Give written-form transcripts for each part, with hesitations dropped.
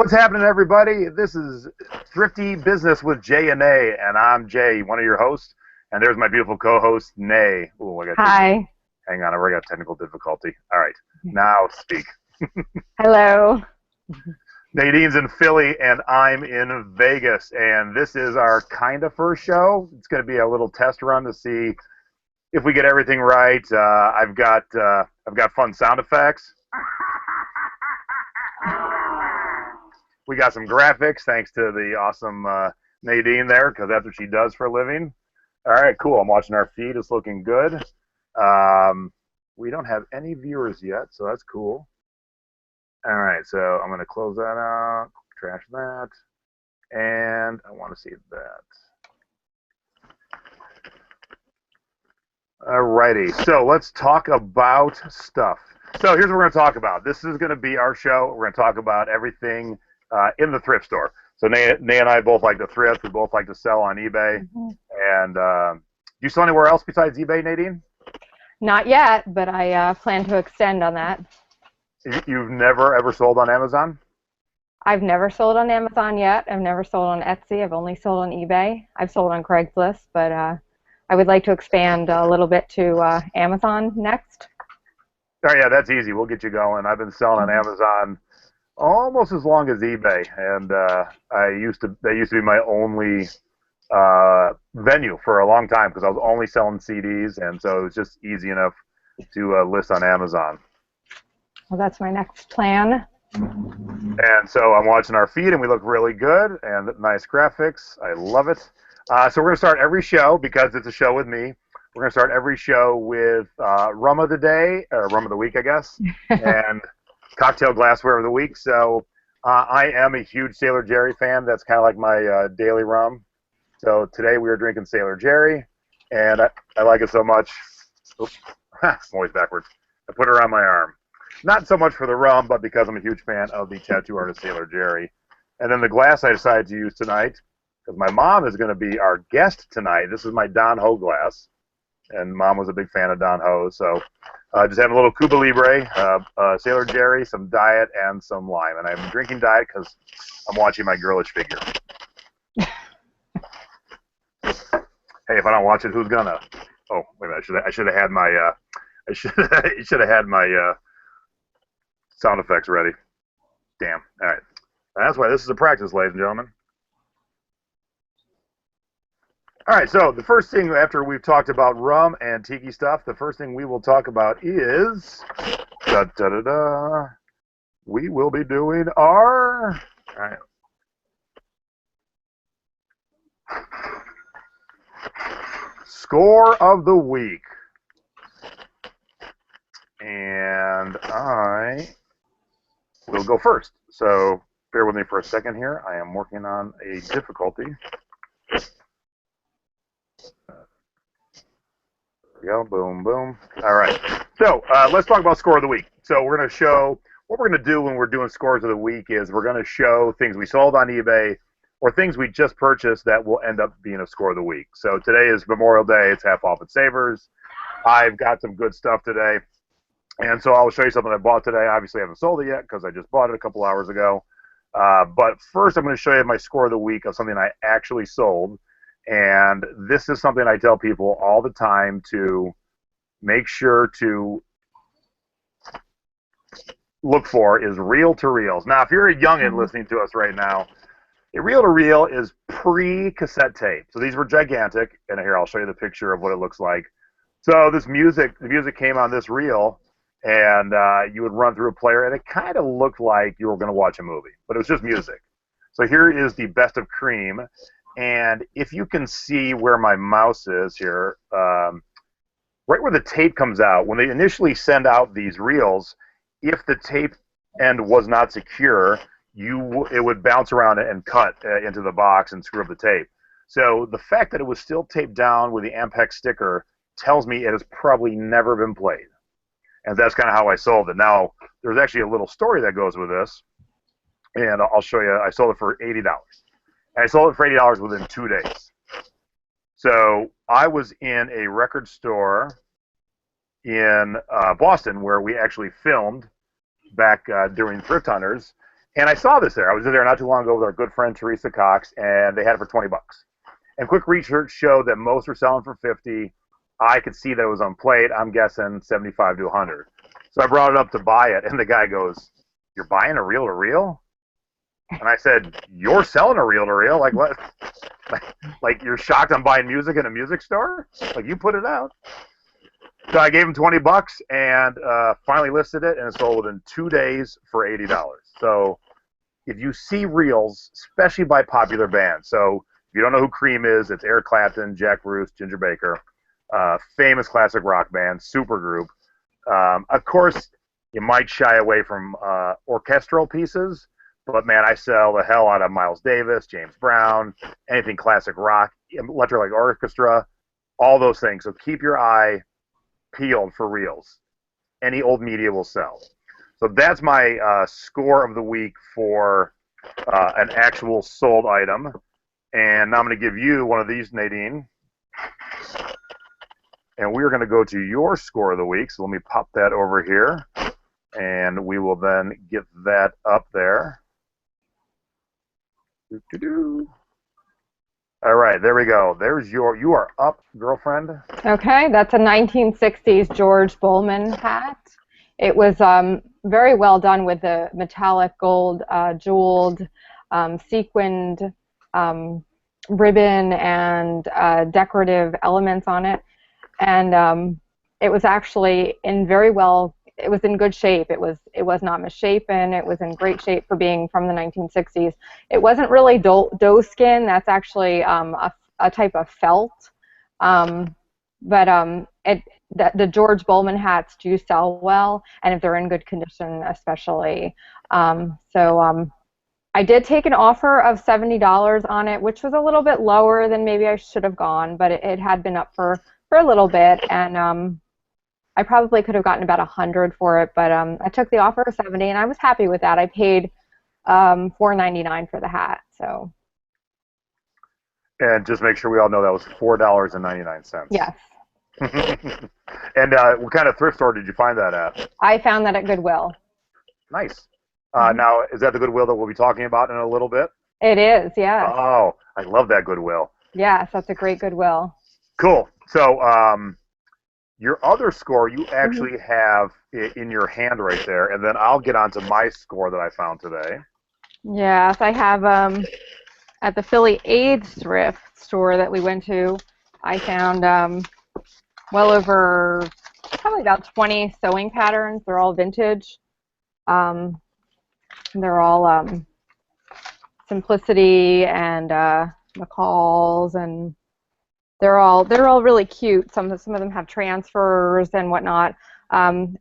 What's happening, everybody? This is Thrifty Business with Jay and A, and I'm Jay, one of your hosts. And there's my beautiful co-host, Nay. Ooh, Hi. Hang on, I got technical difficulty. All right, now speak. Hello. Nadine's in Philly, and I'm in Vegas, and this is our kind of first show. It's going to be a little test run to see if we get everything right. I've got fun sound effects. We got some graphics, thanks to the awesome Nadine there, because that's what she does for a living. All right, cool. I'm watching our feed. It's looking good. We don't have any viewers yet, so that's cool. All right, so I'm going to close that out, trash that, and I want to see that. All righty, so let's talk about stuff. So here's what we're going to talk about. This is going to be our show. We're going to talk about everything in the thrift store. So Nay and I both like to thrift. We both like to sell on eBay. And do you sell anywhere else besides eBay, Nadine? Not yet, but I plan to extend on that. You've never, ever sold on Amazon? I've never sold on Amazon yet. I've never sold on Etsy. I've only sold on eBay. I've sold on Craigslist, but I would like to expand a little bit to Amazon next. Oh, yeah, that's easy. We'll get you going. I've been selling on Amazon almost as long as eBay, and that used to be my only venue for a long time because I was only selling CDs, and so it was just easy enough to list on Amazon. Well, that's my next plan. And so I'm watching our feed, and we look really good, and nice graphics. I love it. So we're going to start every show, because it's a show with me, we're going to start every show with rum of the day, or rum of the week, I guess, and cocktail glassware of the week. So I am a huge Sailor Jerry fan. That's kind of like my daily rum. So today we are drinking Sailor Jerry, and I like it so much. Oops, I'm always backwards. I put her on my arm. Not so much for the rum, but because I'm a huge fan of the tattoo artist Sailor Jerry. And then the glass I decided to use tonight, because my mom is going to be our guest tonight. This is my Don Ho glass, and Mom was a big fan of Don Ho. So just having a little Cuba Libre, Sailor Jerry, some Diet, and some lime. And I'm drinking Diet because I'm watching my girlish figure. Hey, if I don't watch it, who's gonna? Oh, wait a minute. I should have had my I should have had my sound effects ready. Damn. All right. That's why this is a practice, ladies and gentlemen. All right, so the first thing, after we've talked about rum and tiki stuff, the first thing we will talk about is, we will be doing our, all right. Score of the week. And I will go first. So bear with me for a second here. I am working on a difficulty. There we go. Boom, boom. All right. So let's talk about score of the week. So we're going to show, what we're going to do when we're doing scores of the week is we're going to show things we sold on eBay or things we just purchased that will end up being a score of the week. So today is Memorial Day. It's half off at Savers. I've got some good stuff today. And so I'll show you something I bought today. Obviously, I haven't sold it yet because I just bought it a couple hours ago. But first, I'm going to show you my score of the week of something I actually sold. And this is something I tell people all the time to make sure to look for is reel-to-reels. Now, if you're a youngin listening to us right now, a reel-to-reel is pre-cassette tape. So these were gigantic. And here, I'll show you the picture of what it looks like. So the music came on this reel. And you would run through a player, and it kind of looked like you were going to watch a movie, but it was just music. So here is the best of cream, and if you can see where my mouse is here, right where the tape comes out, when they initially send out these reels, if the tape end was not secure, it would bounce around and cut into the box and screw up the tape. So the fact that it was still taped down with the Ampex sticker tells me it has probably never been played. And that's kind of how I sold it. Now, there's actually a little story that goes with this. And I'll show you. I sold it for $80. And I sold it for $80 within 2 days. So I was in a record store in Boston where we actually filmed back during Thrift Hunters. And I saw this there. I was there not too long ago with our good friend Teresa Cox, and they had it for $20. And quick research showed that most were selling for 50. I could see that it was on plate. I'm guessing 75 to 100. So I brought it up to buy it, and the guy goes, "You're buying a reel-to-reel?" And I said, "You're selling a reel-to-reel? Like what? Like you're shocked I'm buying music in a music store? Like you put it out." So I gave him $20 and finally listed it, and it sold within 2 days for $80. So if you see reels, especially by popular bands, so if you don't know who Cream is, it's Eric Clapton, Jack Bruce, Ginger Baker, famous classic rock band, supergroup. Of course, you might shy away from orchestral pieces, but man, I sell the hell out of Miles Davis, James Brown, anything classic rock, electric light orchestra, all those things. So keep your eye peeled for reels. Any old media will sell. So that's my score of the week for an actual sold item. And now I'm going to give you one of these, Nadine. And we're going to go to your score of the week. So let me pop that over here. And we will then get that up there. Doo-doo-doo. All right, there we go. There's you are up, girlfriend. Okay, that's a 1960s George Bowman hat. It was very well done with the metallic gold, jeweled, sequined ribbon and decorative elements on it. And it was actually it was in good shape. It was not misshapen. It was in great shape for being from the 1960s. It wasn't really doe skin. That's actually a type of felt. But the George Bowman hats do sell well, and if they're in good condition, especially. I did take an offer of $70 on it, which was a little bit lower than maybe I should have gone, but it had been up for a little bit, and I probably could have gotten about $100 for it, but I took the offer of $70, and I was happy with that. I paid $4.99 for the hat. So. And just make sure we all know that was $4.99. Yes. And what kind of thrift store did you find that at? I found that at Goodwill. Nice. Now, is that the Goodwill that we'll be talking about in a little bit? It is, yes. Oh, I love that Goodwill. Yes, that's a great Goodwill. Cool. So your other score you actually have in your hand right there, and then I'll get on to my score that I found today. Yes, I have at the Philly AIDS thrift store that we went to, I found well over probably about 20 sewing patterns. They're all vintage. They're all Simplicity and McCall's, and they're all really cute. Some of them have transfers and whatnot.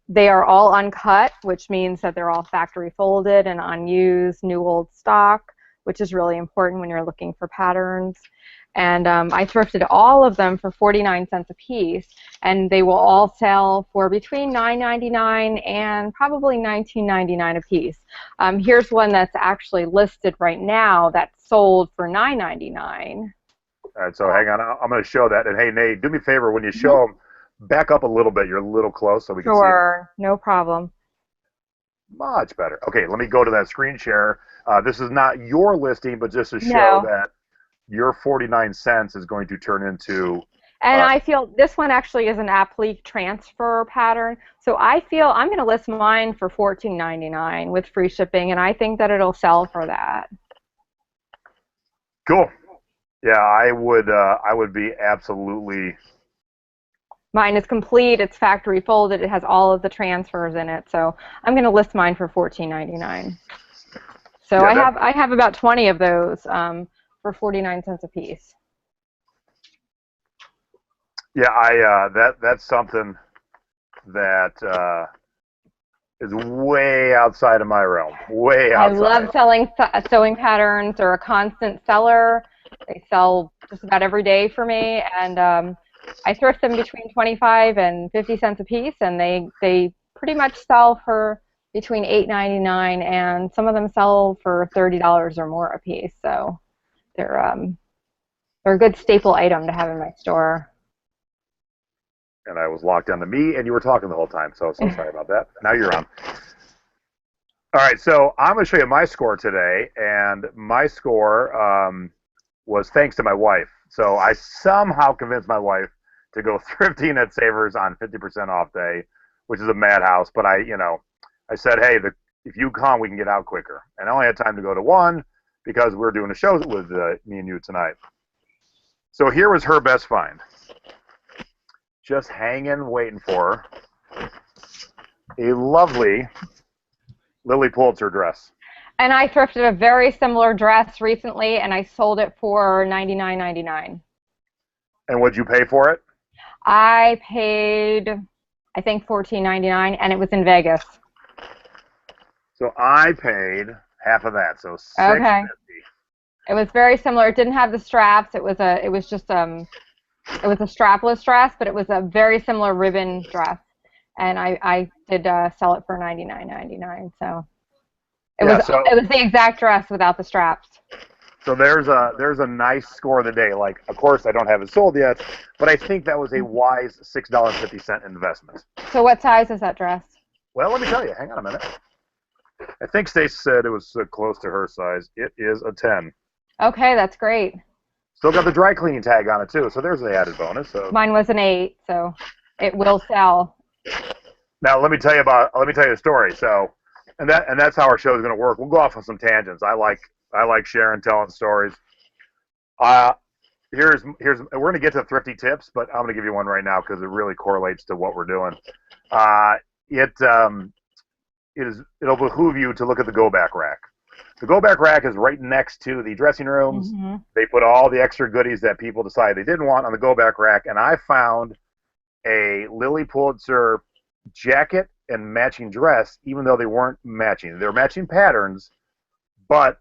They are all uncut, which means that they're all factory folded and unused, new old stock, which is really important when you're looking for patterns. And I thrifted all of them for 49 cents a piece, and they will all sell for between $9.99 and probably $19.99 a piece. Here's one that's actually listed right now that's sold for $9.99. All right, so hang on. I'm going to show that. And hey, Nate, do me a favor. When you show them, back up a little bit. You're a little close so we can see. Sure, no problem. Much better. Okay, let me go to that screen share. This is not your listing, but just to show that your 49 cents is going to turn into... And I feel this one actually is an applique transfer pattern. So I feel I'm going to list mine for $14.99 with free shipping, and I think that it'll sell for that. Cool. Yeah, I would be absolutely... Mine is complete. It's factory folded. It has all of the transfers in it. So I'm going to list mine for $14.99. So yeah, I have about 20 of those for 49 cents a piece. Yeah, that's something that is way outside of my realm. Way outside. I love selling sewing patterns. They're a constant seller. They sell just about every day for me, and I thrift them between 25 and 50 cents a piece, and they pretty much sell for between $8.99 and some of them sell for $30 or more a piece. So they're a good staple item to have in my store. And I was locked onto me, and you were talking the whole time, so sorry about that. Now you're on. All right, so I'm going to show you my score today, and my score was thanks to my wife. So I somehow convinced my wife to go thrifting at Savers on 50% off day, which is a madhouse. But I said, hey, if you come, we can get out quicker. And I only had time to go to one because we're doing a show with me and you tonight. So here was her best find. Just hanging, waiting for her. A lovely Lily Pulitzer dress. And I thrifted a very similar dress recently, and I sold it for $99.99. And what'd you pay for it? I paid, I think, $14.99, and it was in Vegas. So I paid half of that, so $6.50. Okay. It was very similar. It didn't have the straps. It was a strapless dress, but it was a very similar ribbon dress, and I did sell it for $99.99. So it was the exact dress without the straps. So there's a nice score of the day. Like, of course, I don't have it sold yet, but I think that was a wise $6.50 investment. So what size is that dress? Well, let me tell you. Hang on a minute. I think Stace said it was close to her size. It is a 10. Okay, that's great. Still got the dry cleaning tag on it too, so there's the added bonus. So mine was an 8, so it will sell. Now let me tell you the story. So, and that's how our show is going to work. We'll go off on some tangents. I like sharing, telling stories. We're going to get to thrifty tips, but I'm going to give you one right now because it really correlates to what we're doing. It'll behoove you to look at the go-back rack. The go-back rack is right next to the dressing rooms. Mm-hmm. They put all the extra goodies that people decided they didn't want on the go-back rack, and I found a Lily Pulitzer jacket and matching dress, even though they weren't matching. They were matching patterns, but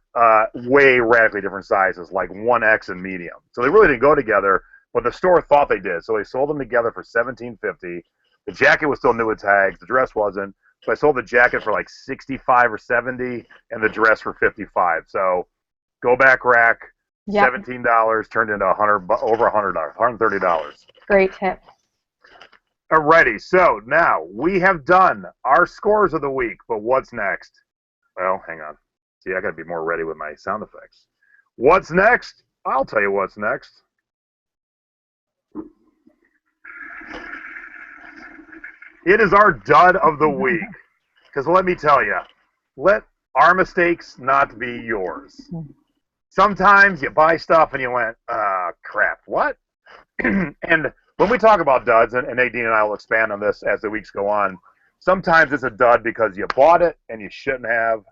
way radically different sizes, like 1X and medium. So they really didn't go together, but the store thought they did. So they sold them together for $17.50. The jacket was still new with tags. The dress wasn't. So I sold the jacket for like $65 or $70, and the dress for $55. So, go back rack, yep. $17 turned into over $100, $130. Great tip. Alrighty, so now we have done our scores of the week, but what's next? Well, hang on. See, I got to be more ready with my sound effects. What's next? I'll tell you what's next. It is our dud of the week. Because let me tell you, let our mistakes not be yours. Sometimes you buy stuff and you went, crap, what? And when we talk about duds, and Nadine and I will expand on this as the weeks go on, sometimes it's a dud because you bought it and you shouldn't have.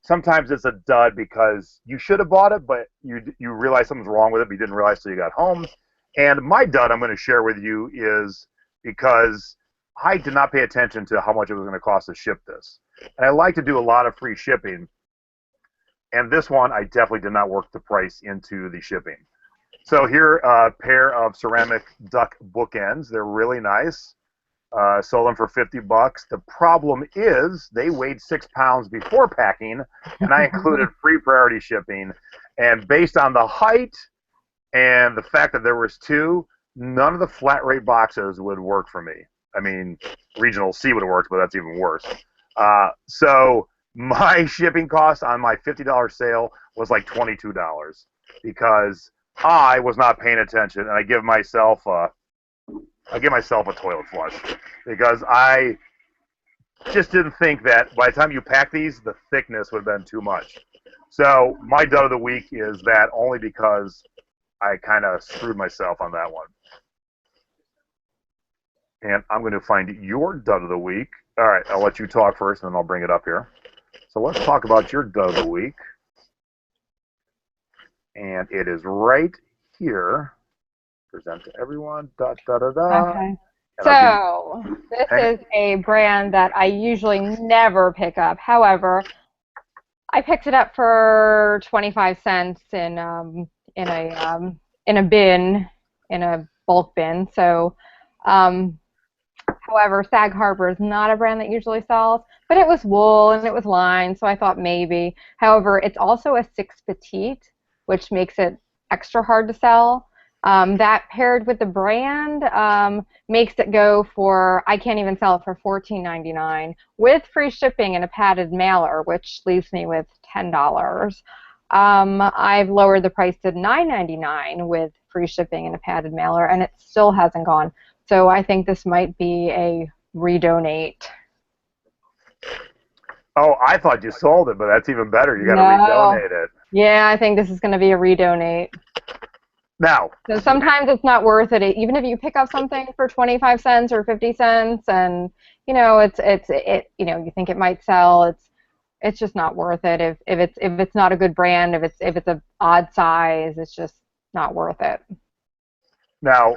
Sometimes it's a dud because you should have bought it, but you realize something's wrong with it, but you didn't realize till you got home. And my dud I'm going to share with you is because I did not pay attention to how much it was going to cost to ship this. And I like to do a lot of free shipping. And this one, I definitely did not work the price into the shipping. So here, a pair of ceramic duck bookends. They're really nice. Sold them for $50. The problem is they weighed 6 pounds before packing, and I included free priority shipping. And based on the height and the fact that there was 2, none of the flat rate boxes would work for me. I mean, Regional C would have worked, but that's even worse. So my shipping cost on my $50 sale was like $22 because I was not paying attention, and I give myself a toilet flush because I just didn't think that by the time you pack these, the thickness would have been too much. So my dud of the week is that only because I kind of screwed myself on that one. And I'm going to find your dud of the week. All right, I'll let you talk first, and then I'll bring it up here. So let's talk about your dud of the week. And it is right here. Present to everyone. Okay. So this is a brand that I usually never pick up. However, I picked it up for 25 cents in a bin, in a bulk bin. So. However, Sag Harbor is not a brand that usually sells, but it was wool and it was lined, so I thought maybe. However, it's also a 6 petite, which makes it extra hard to sell. That paired with the brand makes it go for, I can't even sell it for $14.99 with free shipping and a padded mailer, which leaves me with $10. I've lowered the price to $9.99 with free shipping and a padded mailer, and it still hasn't gone. So I think this might be a redonate. Oh, I thought you sold it, but that's even better. You got to No. redonate it. Yeah, I think this is going to be a redonate. Now, So sometimes it's not worth it, even if you pick up something for 25 cents or 50 cents, and you think it might sell. It's just not worth it if it's not a good brand, if it's a odd size, it's just not worth it. now,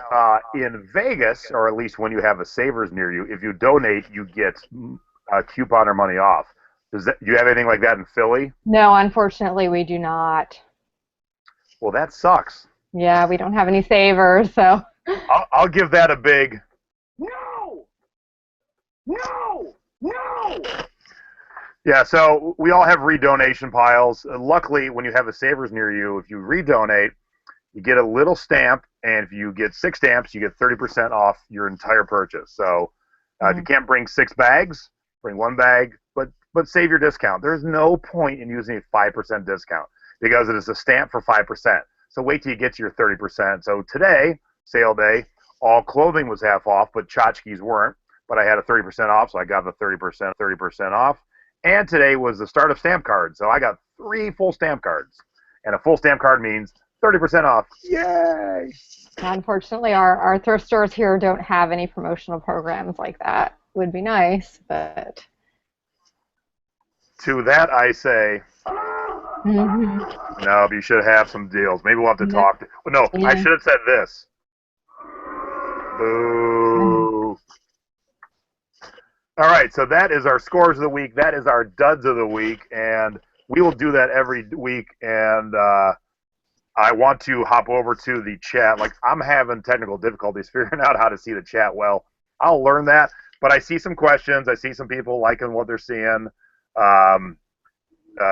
in Vegas, or at least when you have a Savers near you, if you donate, you get a coupon or money off. Do you have anything like that in Philly? No, unfortunately, we do not. Well, that sucks. Yeah, we don't have any savers, so. I'll give that a big no, no, no. Yeah, so we all have redonation piles. Luckily, when you have a Savers near you, if you redonate, you get a little stamp, and if you get 6 stamps, you get 30% off your entire purchase. So if you can't bring 6 bags, bring 1 bag, but save your discount. There's no point in using a 5% discount because it is a stamp for 5%. So wait till you get to your 30%. So today, sale day, all clothing was half off, but tchotchkes weren't. But I had a 30% off, so I got the 30% off. And today was the start of stamp cards, so I got 3 full stamp cards. And a full stamp card means 30% off. Yay! Unfortunately, our thrift stores here don't have any promotional programs like that. Would be nice, but. To that I say, Mm-hmm. no, but you should have some deals. Maybe we'll have to talk. No, Yeah. I should have said this. Boo. All right, so that is our scores of the week. That is our duds of the week, and we will do that every week. And I want to hop over to the chat. Like, I'm having technical difficulties figuring out how to see the chat well. I'll learn that, but I see some questions. I see some people liking what they're seeing.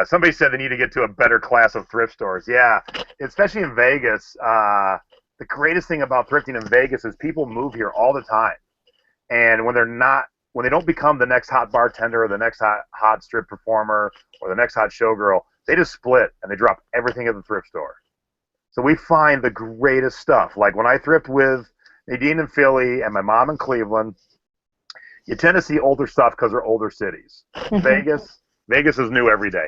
Somebody said they need to get to a better class of thrift stores. Yeah, especially in Vegas. The greatest thing about thrifting in Vegas is people move here all the time, and when they don't become the next hot bartender or the next hot strip performer or the next hot showgirl, they just split and they drop everything at the thrift store. So we find the greatest stuff. Like when I thrift with Nadine in Philly and my mom in Cleveland, you tend to see older stuff because they're older cities. Vegas is new every day.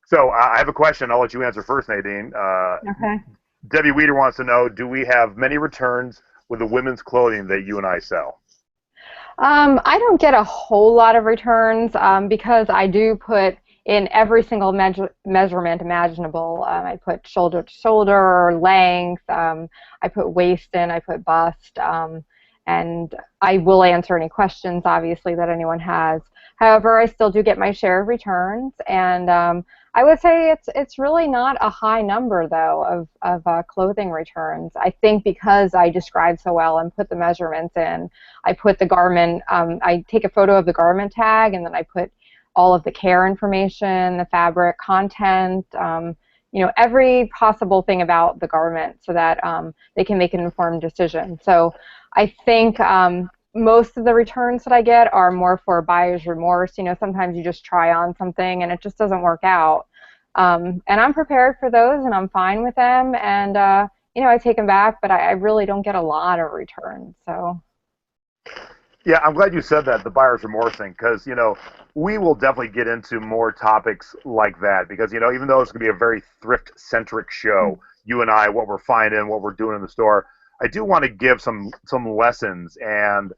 So I have a question. I'll let you answer first, Nadine. Okay. Debbie Weeder wants to know, do we have many returns with the women's clothing that you and I sell? I don't get a whole lot of returns because I do put in every single measurement imaginable. I put shoulder to shoulder, length, I put waist in, I put bust, and I will answer any questions, obviously, that anyone has. However, I still do get my share of returns, and I would say it's really not a high number, though, of clothing returns. I think because I describe so well and put the measurements in, I put the garment, I take a photo of the garment tag, and then I put all of the care information, the fabric content, every possible thing about the garment so that they can make an informed decision. So I think most of the returns that I get are more for buyer's remorse. Sometimes you just try on something and it just doesn't work out. And I'm prepared for those and I'm fine with them. And, I take them back, but I really don't get a lot of returns. So. Yeah, I'm glad you said that, the buyer's remorse thing, because, we will definitely get into more topics like that because, even though it's going to be a very thrift-centric show, you and I, what we're finding, what we're doing in the store, I do want to give some lessons. And,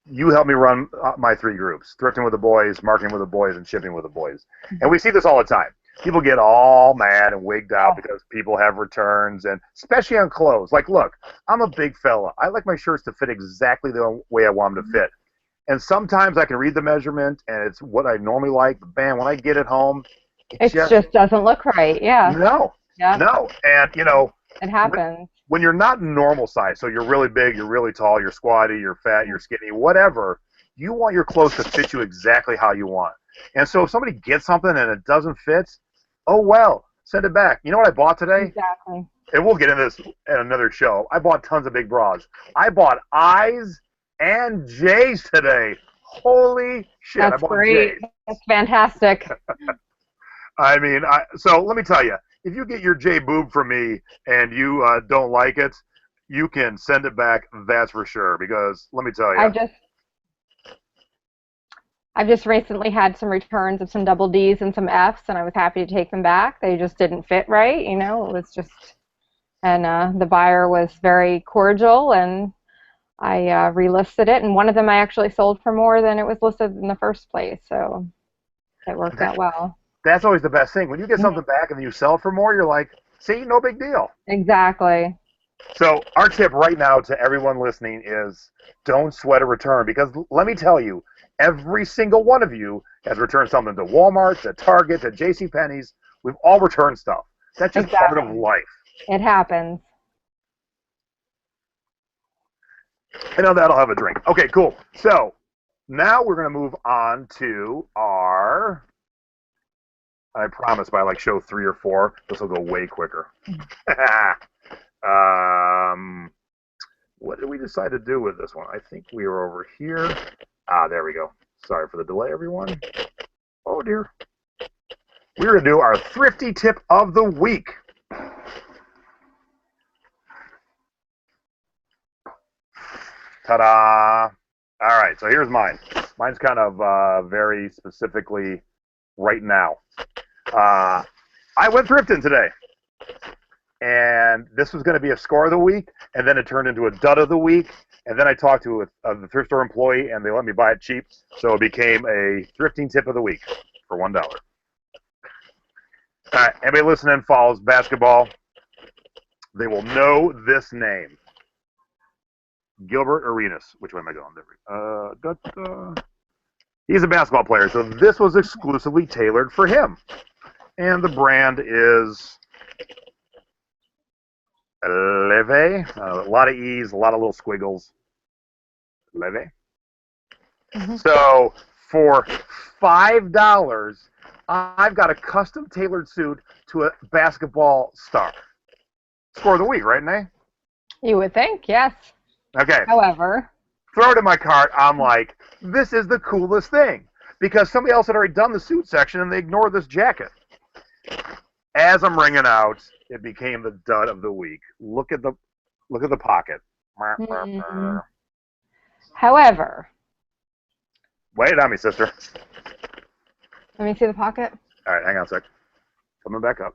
you help me run my 3 groups, Thrifting with the Boys, Marketing with the Boys, and Shipping with the Boys. And we see this all the time. People get all mad and wigged out because people have returns, and especially on clothes. Like, look, I'm a big fella. I like my shirts to fit exactly the way I want them to fit. And sometimes I can read the measurement, and it's what I normally like. But, man, when I get it home, it just doesn't look right, yeah. No. And, it happens. When you're not normal size, so you're really big, you're really tall, you're squatty, you're fat, you're skinny, whatever, You want your clothes to fit you exactly how you want. And so if somebody gets something and it doesn't fit, oh well, send it back. You know what I bought today? Exactly. And we'll get into this at another show. I bought tons of big bras. I bought I's and J's today. Holy shit, I That's bought great. J's. That's fantastic. I mean, so let me tell you, if you get your J boob from me and you don't like it, you can send it back, that's for sure, because let me tell you. I've just recently had some returns of some double D's and some F's, and I was happy to take them back. They just didn't fit right, you know. It was just, and the buyer was very cordial, and I relisted it, and one of them I actually sold for more than it was listed in the first place, so it worked out well. That's always the best thing. When you get something back and then you sell it for more, you're like, see, no big deal. Exactly. So our tip right now to everyone listening is don't sweat a return, because let me tell you, every single one of you has returned something to Walmart, to Target, to JCPenney's. We've all returned stuff. That's just part of life. It happens. And on that, I'll have a drink. Okay, cool. So now we're going to move on to our, I promise by like show 3 or 4, this will go way quicker. What did we decide to do with this one? I think we were over here. There we go. Sorry for the delay, everyone. Oh, dear. We're going to do our thrifty tip of the week. Ta-da! All right, so here's mine. Mine's kind of very specifically right now. I went thrifting today, and this was going to be a score of the week, and then it turned into a dud of the week, and then I talked to the thrift store employee, and they let me buy it cheap, so it became a thrifting tip of the week for $1. All right, anybody listening follows basketball, they will know this name. Gilbert Arenas. Which way am I going? He's a basketball player, so this was exclusively tailored for him. And the brand is Leve. A lot of E's, a lot of little squiggles. Leve. Mm-hmm. So for $5, I've got a custom tailored suit to a basketball star. Score of the week, right, Nay? You would think, yes. Okay. However, throw it in my cart. I'm like, this is the coolest thing, because somebody else had already done the suit section and they ignored this jacket. As I'm ringing out, it became the dud of the week. Look at the pocket. Mm-hmm. However, wait on me, sister. Let me see the pocket. All right, hang on a sec. Coming back up.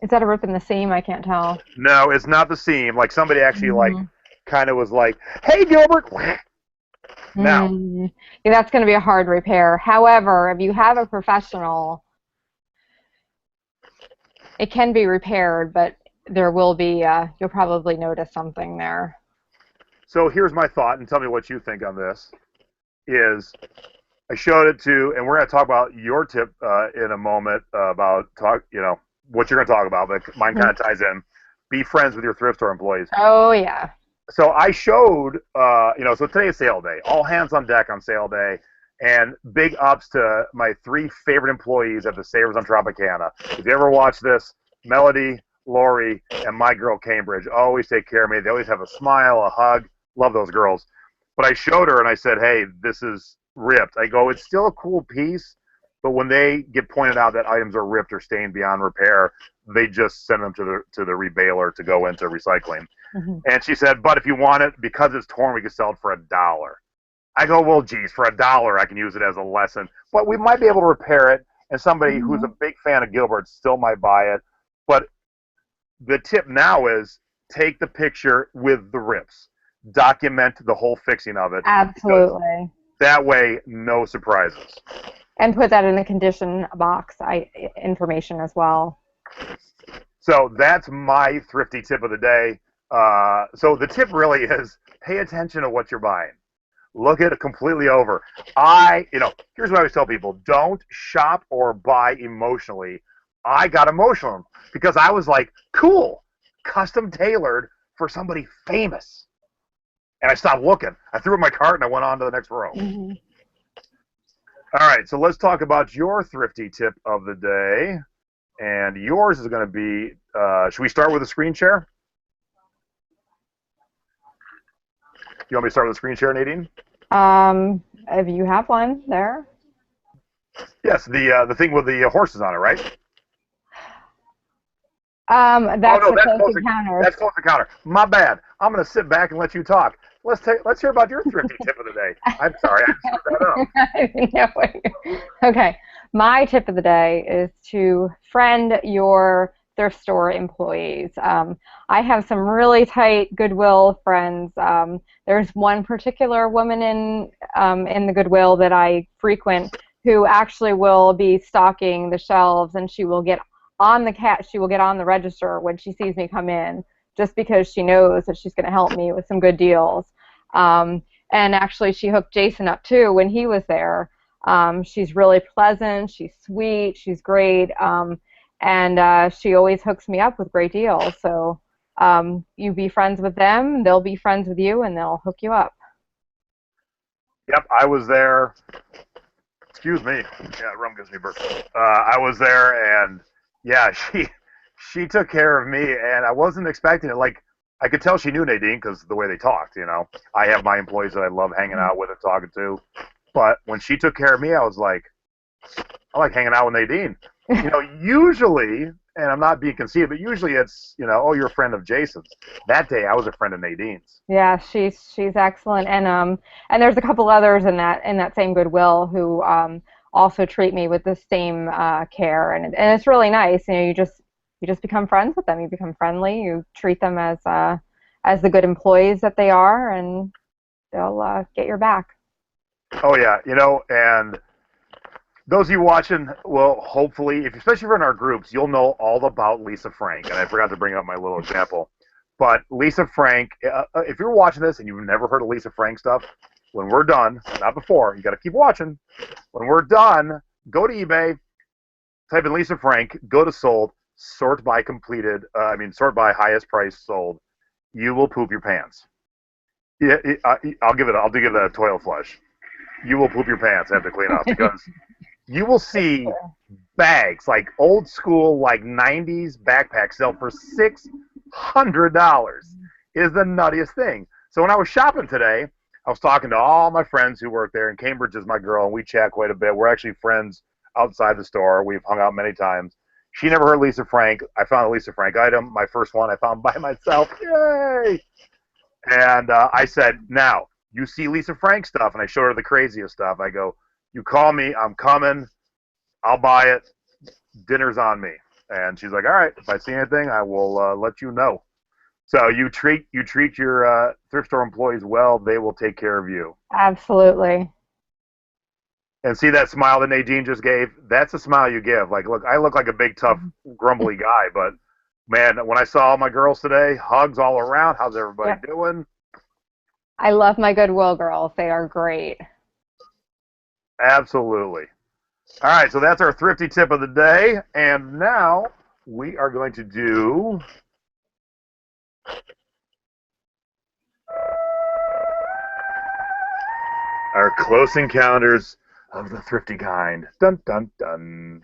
Is that a rip in the seam? I can't tell. No, it's not the seam. Like somebody actually kind of was like, "Hey, Gilbert." Now, yeah, that's going to be a hard repair. However, if you have a professional, it can be repaired, but there will be. You'll probably notice something there. So here's my thought, and tell me what you think on this. I showed it to, and we're going to talk about your tip in a moment about what you're going to talk about, but mine kind of ties in. Be friends with your thrift store employees. Oh, yeah. So I showed, so today is sale day. All hands on deck on sale day. And big ups to my 3 favorite employees at the Savers on Tropicana. If you ever watch this, Melody, Lori, and my girl Cambridge always take care of me. They always have a smile, a hug. Love those girls. But I showed her and I said, hey, this is ripped. I go, it's still a cool piece. But when they get pointed out that items are ripped or stained beyond repair, they just send them to the rebaler to go into recycling. Mm-hmm. And she said, but if you want it, because it's torn, we can sell it for $1. I go, well, geez, for $1, I can use it as a lesson. But we might be able to repair it, and somebody who's a big fan of Gilbert still might buy it. But the tip now is take the picture with the rips. Document the whole fixing of it. Absolutely. That way, no surprises. And put that in the condition box information as well. So that's my thrifty tip of the day. So the tip really is pay attention to what you're buying. Look at it completely over. Here's what I always tell people. Don't shop or buy emotionally. I got emotional because I was like, cool, custom tailored for somebody famous. and I stopped looking. I threw in my cart and I went on to the next row. Mm-hmm. All right, so let's talk about your thrifty tip of the day. And yours is going to be, should we start with a screen share? You want me to start with a screen share, Nadine? If you have one there. Yes, the thing with the horses on it, right? That's oh, no, the close encounter. that's close encounter. My bad. I'm going to sit back and let you talk. Let's hear about your thrifty tip of the day. I'm sorry, I screwed that No. Okay. My tip of the day is to friend your thrift store employees. I have some really tight Goodwill friends. There's one particular woman in the Goodwill that I frequent who actually will be stocking the shelves, and she will get on the register when she sees me come in, just because she knows that she's going to help me with some good deals. And actually, she hooked Jason up too when he was there. She's really pleasant, she's sweet, she's great, and she always hooks me up with great deals. So you be friends with them, they'll be friends with you, and they'll hook you up. Yep, I was there. Excuse me. Yeah, rum gives me burp. I was there, and yeah, she took care of me, and I wasn't expecting it. Like, I could tell she knew Nadine because the way they talked, you know. I have my employees that I love hanging out with and talking to. But when she took care of me, I was like, I like hanging out with Nadine. You know, usually, and I'm not being conceited, but usually it's, you know, oh, you're a friend of Jason's. That day, I was a friend of Nadine's. Yeah, she's excellent, and there's a couple others in that same Goodwill who also treat me with the same care, and it's really nice. You know, you just become friends with them. You become friendly. You treat them as the good employees that they are, and they'll get your back. Oh yeah, you know, and those of you watching, well, hopefully, especially if you're in our groups, you'll know all about Lisa Frank. And I forgot to bring up my little example. But Lisa Frank, if you're watching this and you've never heard of Lisa Frank stuff, when we're done, not before, you got to keep watching. When we're done, go to eBay, type in Lisa Frank, go to sold, sort by sort by highest price sold. You will poop your pants. Yeah, I'll give it a toilet flush. You will poop your pants and have to clean up because you will see bags, like old school, like 90s backpacks sell for $600. Is the nuttiest thing. So when I was shopping today, I was talking to all my friends who work there, and Cambridge is my girl, and we chat quite a bit. We're actually friends outside the store. We've hung out many times. She never heard Lisa Frank. I found a Lisa Frank item. My first one I found by myself. Yay! And I said, now, you see Lisa Frank stuff, and I showed her the craziest stuff. I go, you call me, I'm coming, I'll buy it, dinner's on me. And she's like, all right, if I see anything, I will let you know. So you treat your thrift store employees well, they will take care of you. Absolutely. And see that smile that Nadine just gave? That's a smile you give. Like, look, I look like a big, tough, grumbly guy, but man, when I saw all my girls today, hugs all around. How's everybody doing? I love my Goodwill girls. They are great. Absolutely. All right, so that's our thrifty tip of the day. And now we are going to do our close encounters of the thrifty kind. Dun, dun, dun.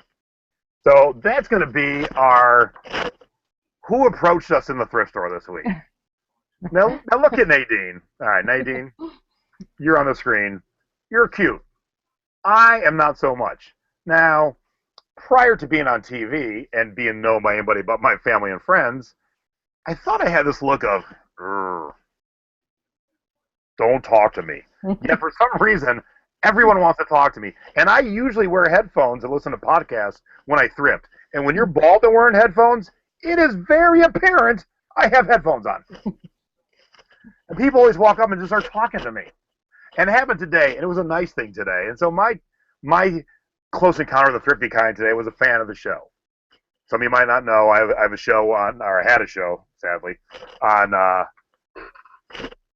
So that's going to be our who approached us in the thrift store this week. Now look at Nadine. All right, Nadine, you're on the screen. You're cute. I am not so much. Now, prior to being on TV and being known by anybody but my family and friends, I thought I had this look of, don't talk to me. Yet for some reason, everyone wants to talk to me. And I usually wear headphones and listen to podcasts when I thrift. And when you're bald and wearing headphones, it is very apparent I have headphones on. And people always walk up and just start talking to me. And it happened today, and it was a nice thing today. And so my close encounter of the thrifty kind today was a fan of the show. Some of you might not know, I have a show on, or I had a show, sadly, on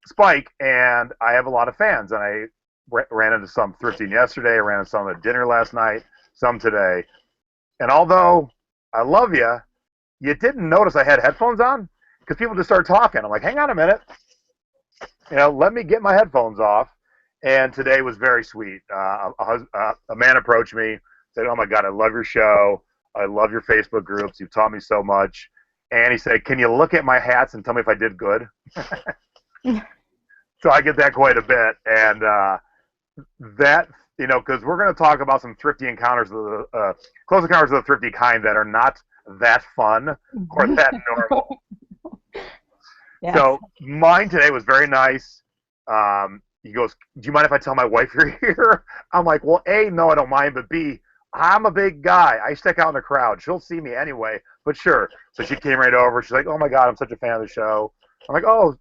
Spike, and I have a lot of fans. And I ran into some thrifting yesterday, I ran into some at dinner last night, some today. And although I love you, you didn't notice I had headphones on because people just started talking. I'm like, hang on a minute. let me get my headphones off. And today was very sweet. A man approached me, said, "Oh my God, I love your show. I love your Facebook groups. You've taught me so much." And he said, "Can you look at my hats and tell me if I did good?" So I get that quite a bit, and that because we're going to talk about some thrifty encounters, close encounters of the thrifty kind that are not that fun or that normal. Yes. So mine today was very nice. He goes, "Do you mind if I tell my wife you're here?" I'm like, "Well, A, no, I don't mind, but B, I'm a big guy. I stick out in the crowd. She'll see me anyway, but sure." So she came right over. She's like, "Oh my God, I'm such a fan of the show." I'm like, "Oh,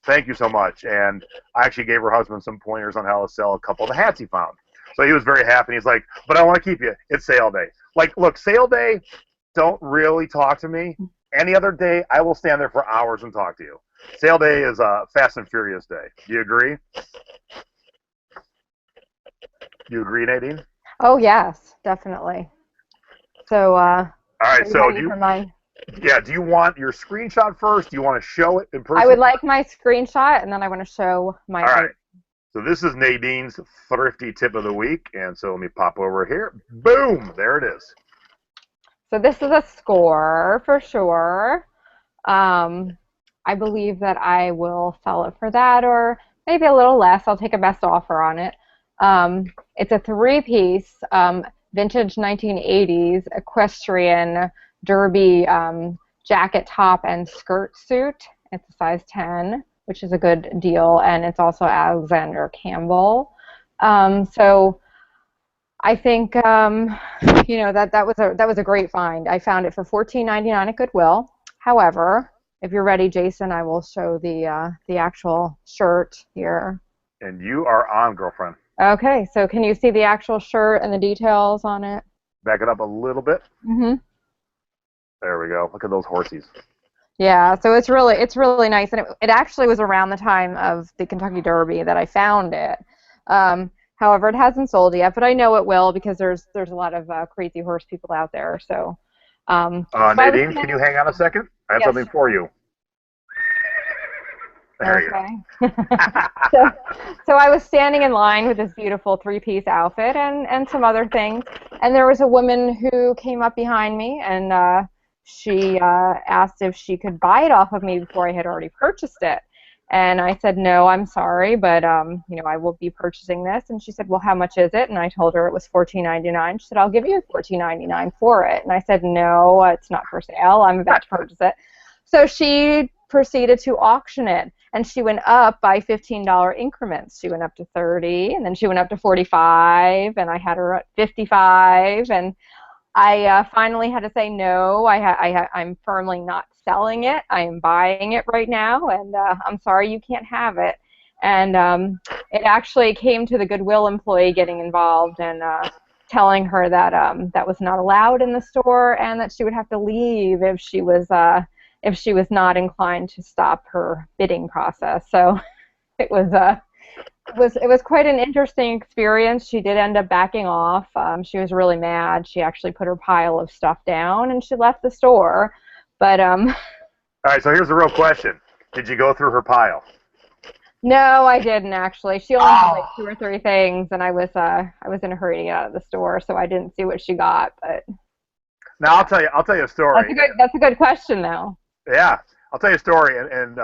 thank you so much." And I actually gave her husband some pointers on how to sell a couple of the hats he found. So he was very happy. He's like, "But I want to keep you. It's sale day." Like, look, sale day, don't really talk to me. Any other day, I will stand there for hours and talk to you. Sale day is a Fast and Furious day. Do you agree? Do you agree, Nadine? Oh yes, definitely. So, All right. So do you want your screenshot first? Do you want to show it in person? I would like my screenshot, and then I want to show my. All right. So this is Nadine's thrifty tip of the week, and so let me pop over here. Boom! There it is. So this is a score for sure. I believe that I will sell it for that, or maybe a little less. I'll take a best offer on it. It's a three-piece vintage 1980s equestrian derby jacket, top, and skirt suit. It's a size 10, which is a good deal, and it's also Alexander Campbell. So I think that was a great find. I found it for $14.99 at Goodwill. However, if you're ready, Jason, I will show the actual shirt here. And you are on, girlfriend. Okay, so can you see the actual shirt and the details on it? Back it up a little bit. Mm-hmm. There we go. Look at those horsies. Yeah, so it's really nice, and it actually was around the time of the Kentucky Derby that I found it. However, it hasn't sold yet, but I know it will because there's a lot of crazy horse people out there. So, Nadine, can you hang on a second? I have something for you. There you go. so I was standing in line with this beautiful three-piece outfit and some other things, and there was a woman who came up behind me, and she asked if she could buy it off of me before I had already purchased it. And I said, "No, I'm sorry, but I will be purchasing this." And she said, "Well, how much is it?" And I told her it was $14.99. She said, "I'll give you $14.99 for it." And I said, "No, it's not for sale. I'm about to purchase it." So she proceeded to auction it, and she went up by $15 increments. She went up to 30, and then she went up to 45, and I had her at 55, and I finally had to say no. I'm firmly not selling it. I am buying it right now, and I'm sorry, you can't have it. And it actually came to the Goodwill employee getting involved and telling her that that was not allowed in the store, and that she would have to leave if she was not inclined to stop her bidding process. So it was quite an interesting experience. She did end up backing off. She was really mad. She actually put her pile of stuff down and she left the store. But All right, so here's the real question: did you go through her pile? No, I didn't actually. She only had like 2 or 3 things, and I was in a hurry to get out of the store, so I didn't see what she got. But now I'll tell you a story. That's a good question, though. Yeah, I'll tell you a story, and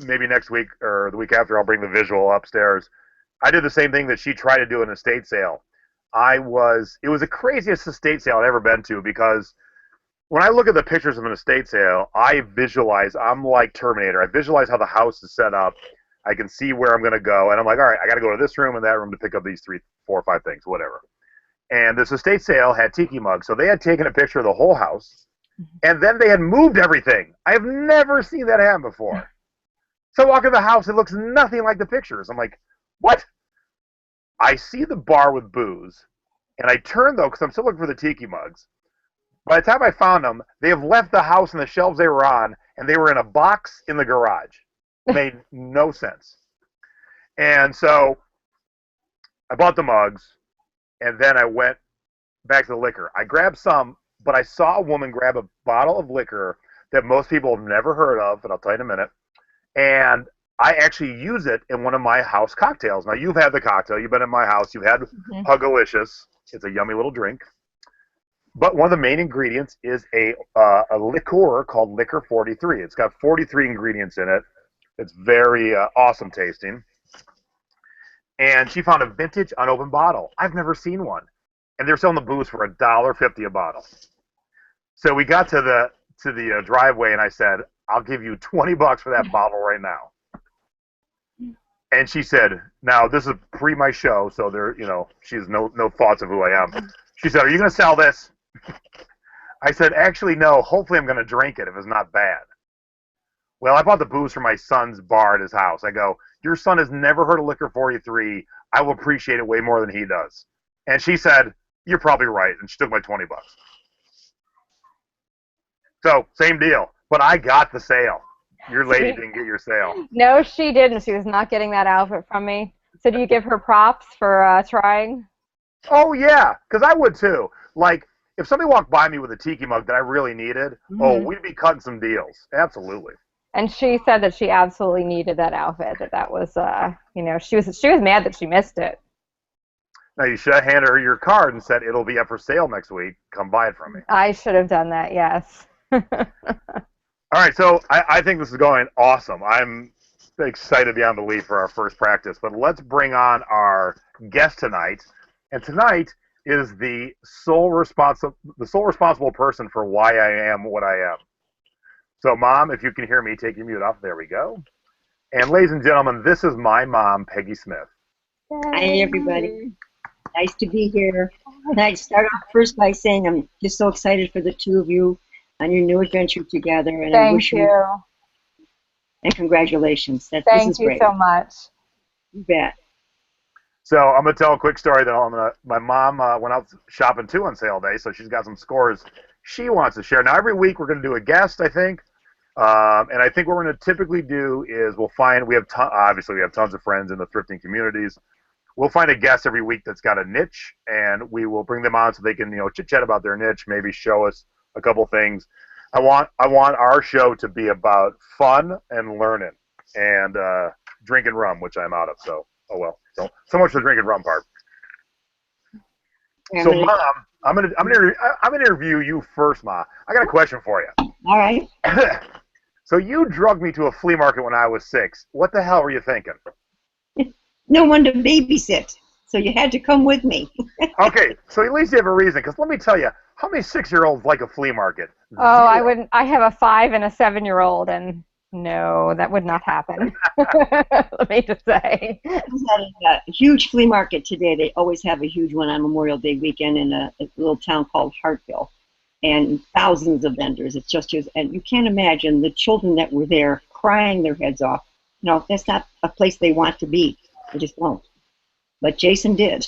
maybe next week or the week after I'll bring the visual upstairs. I did the same thing that she tried to do in an estate sale. It was the craziest estate sale I've ever been to, because when I look at the pictures of an estate sale, I'm like Terminator. I visualize how the house is set up. I can see where I'm going to go, and I'm like, all right, I got to go to this room and that room to pick up these 3, 4, 5 things, whatever. And this estate sale had tiki mugs, so they had taken a picture of the whole house, and then they had moved everything. I've never seen that happen before. So I walk in the house, it looks nothing like the pictures. I'm like, what? I see the bar with booze, and I turn, though, because I'm still looking for the tiki mugs. By the time I found them, they have left the house and the shelves they were on, and they were in a box in the garage. It made no sense. And so I bought the mugs, and then I went back to the liquor. I grabbed some, but I saw a woman grab a bottle of liquor that most people have never heard of, and I'll tell you in a minute. And I actually use it in one of my house cocktails. Now, you've had the cocktail. You've been in my house. You've had Hugalicious. It's a yummy little drink. But one of the main ingredients is a liqueur called Liquor 43. It's got 43 ingredients in it. It's very awesome tasting. And she found a vintage unopened bottle. I've never seen one. And they're selling the booze for $1.50 a bottle. So we got to the driveway, and I said, I'll give you $20 for that bottle right now. And she said, now this is pre my show, so there, she has no thoughts of who I am. She said, are you going to sell this? I said, actually, no. Hopefully I'm going to drink it if it's not bad. Well, I bought the booze for my son's bar at his house. I go, your son has never heard of Liquor 43. I will appreciate it way more than he does. And she said, you're probably right. And she took my $20. So, same deal. But I got the sale. Your lady didn't get your sale. No, she didn't. She was not getting that outfit from me. So do you give her props for trying? Oh, yeah, because I would too. Like, if somebody walked by me with a tiki mug that I really needed, we'd be cutting some deals. Absolutely. And she said that she absolutely needed that outfit. That was, she was mad that she missed it. Now, you should have handed her your card and said, it'll be up for sale next week. Come buy it from me. I should have done that, yes. All right, so I think this is going awesome. I'm excited beyond belief for our first practice. But let's bring on our guest tonight. And tonight is the sole responsible person for why I am what I am. So, Mom, if you can hear me, take your mute off. There we go. And ladies and gentlemen, this is my mom, Peggy Smith. Hi, everybody. Nice to be here. And I'd start off first by saying I'm just so excited for the two of you on your new adventure together. And Thank you. And congratulations. This is great. Thank you so much. You bet. So I'm going to tell a quick story that my mom went out shopping too on sale day, so she's got some scores she wants to share. Now, every week we're going to do a guest, I think. And I think what we're going to typically do is obviously we have tons of friends in the thrifting communities. We'll find a guest every week that's got a niche, and we will bring them on so they can, chit-chat about their niche, maybe show us a couple things. I want our show to be about fun and learning and drinking rum, which I'm out of. So, oh well. So much for the drinking rum part. So, Mom, I'm gonna interview you first, Ma. I got a question for you. All right. So you drugged me to a flea market when I was 6. What the hell were you thinking? No one to babysit, so you had to come with me. Okay, so at least you have a reason. Because let me tell you, how many 6-year-olds like a flea market? Oh, I wouldn't. I have a 5 and a 7-year-old, and no, that would not happen. Let me just say. We had a huge flea market today. They always have a huge one on Memorial Day weekend in a little town called Hartville, and thousands of vendors. It's just and you can't imagine the children that were there crying their heads off. That's not a place they want to be. They just won't. But Jason did.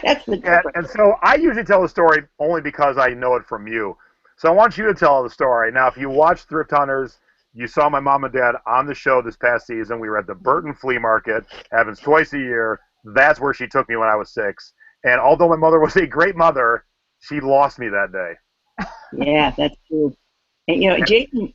That's the difference. And so I usually tell the story only because I know it from you. So I want you to tell the story. Now, if you watch Thrift Hunters, you saw my mom and dad on the show this past season. We were at the Burton Flea Market, happens twice a year. That's where she took me when I was 6. And although my mother was a great mother, she lost me that day. Yeah, that's true. And, Jason,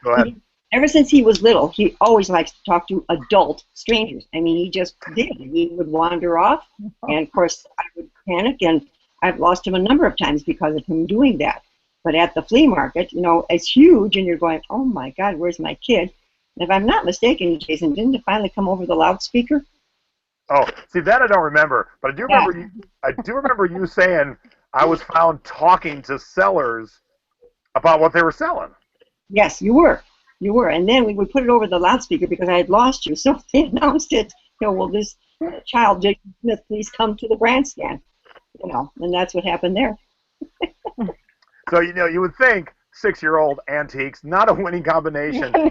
go ahead. Ever since he was little, he always likes to talk to adult strangers. I mean, he just did. He would wander off, and of course, I would panic, and I've lost him a number of times because of him doing that. But at the flea market, it's huge, and you're going, oh my God, where's my kid? And if I'm not mistaken, Jason, didn't it finally come over the loudspeaker? Oh, see, that I don't remember, but I do remember. I do remember you saying I was found talking to sellers about what they were selling. Yes, you were. You were, and then we would put it over the loudspeaker because I had lost you. So they announced it. Will this child, Jason Smith, please come to the grandstand? And that's what happened there. So you would think 6-year-old antiques, not a winning combination.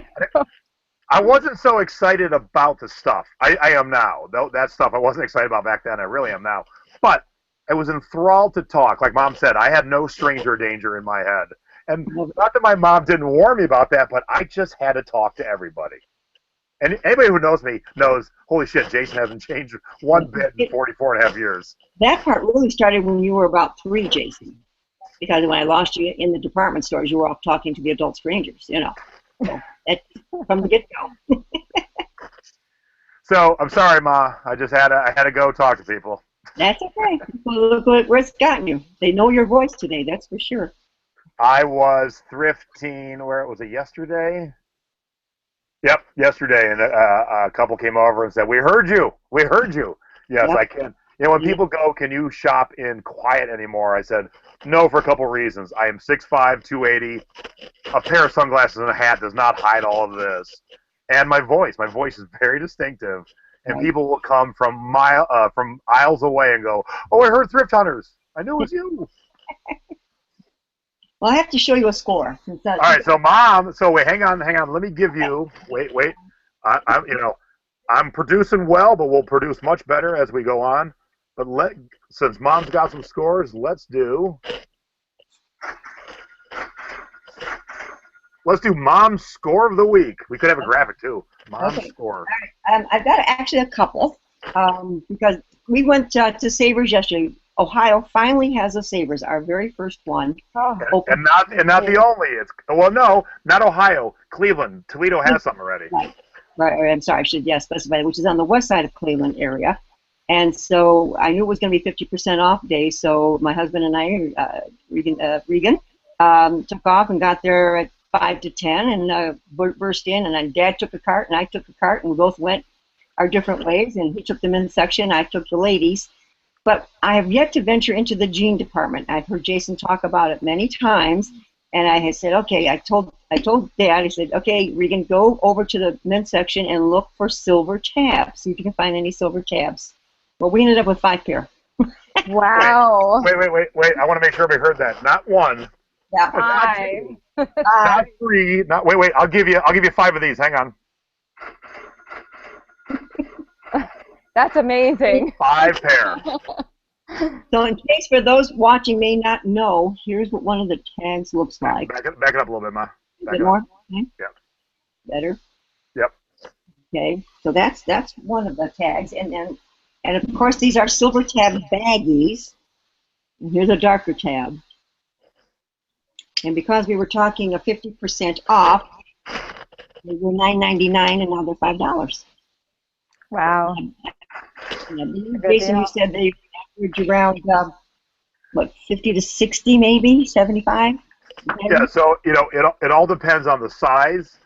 I wasn't so excited about the stuff. I am now. That stuff I wasn't excited about back then. I really am now. But I was enthralled to talk. Like Mom said, I had no stranger danger in my head. And not that my mom didn't warn me about that, but I just had to talk to everybody. And anybody who knows me knows, holy shit, Jason hasn't changed one bit in 44 and a half years. That part really started when you were about 3, Jason. Because when I lost you in the department stores, you were off talking to the adult strangers, So from the get-go. So I'm sorry, Ma. I had to go talk to people. That's okay. Well, look where it's gotten you. They know your voice today, that's for sure. I was thrifting. Where was it yesterday? Yep, yesterday, and a couple came over and said, "We heard you. We heard you." Yes, Yep. I can. You know, when Yep. people go, "Can you shop in quiet anymore?" I said, "No," for a couple reasons. I am 6'5", 280. A pair of sunglasses and a hat does not hide all of this. And my voice is very distinctive. And Right. people will come from aisles away and go, "Oh, I heard Thrift Hunters. I knew it was you." Well, I have to show you a score. All right, so Mom. So wait, hang on. Let me give you. Wait. I'm producing well, but we'll produce much better as we go on. But since Mom's got some scores, let's do Mom's score of the week. We could have a graphic too. Mom's score. I've got actually a couple because we went to Savers yesterday. Ohio finally has a Savers, our very first one. And not the only. No, not Ohio. Cleveland, Toledo has some already. Right. I'm sorry, I should specify, which is on the west side of Cleveland area. And so I knew it was going to be 50% off day. So my husband and I, Regan, took off and got there at 5 to 10 and burst in. And then Dad took a cart and I took a cart, and we both went our different ways. And he took the men's section, I took the ladies. But I have yet to venture into the jean department. I've heard Jason talk about it many times, and I had said, okay. I told Dad, I said, okay, Regan, go over to the men's section and look for silver tabs. See if you can find any silver tabs. Well, we ended up with 5 pair. Wow. Wait. I want to make sure we heard that. Not one. Yeah. 5. Not 3. Not wait. I'll give you 5 of these. Hang on. That's amazing. 5 pair. So in case for those watching may not know, here's what one of the tags looks like. Back it up a little bit, Ma. A bit more? Okay. Yeah. Better? Yep. Okay, so that's one of the tags. And of course these are silver tab baggies. And here's a darker tab. And because we were talking a 50% off, they were $9.99 and now they're $5. Wow. Jason, you said they average around, 50 to 60 maybe, 75? Yeah, so, it all depends on the size,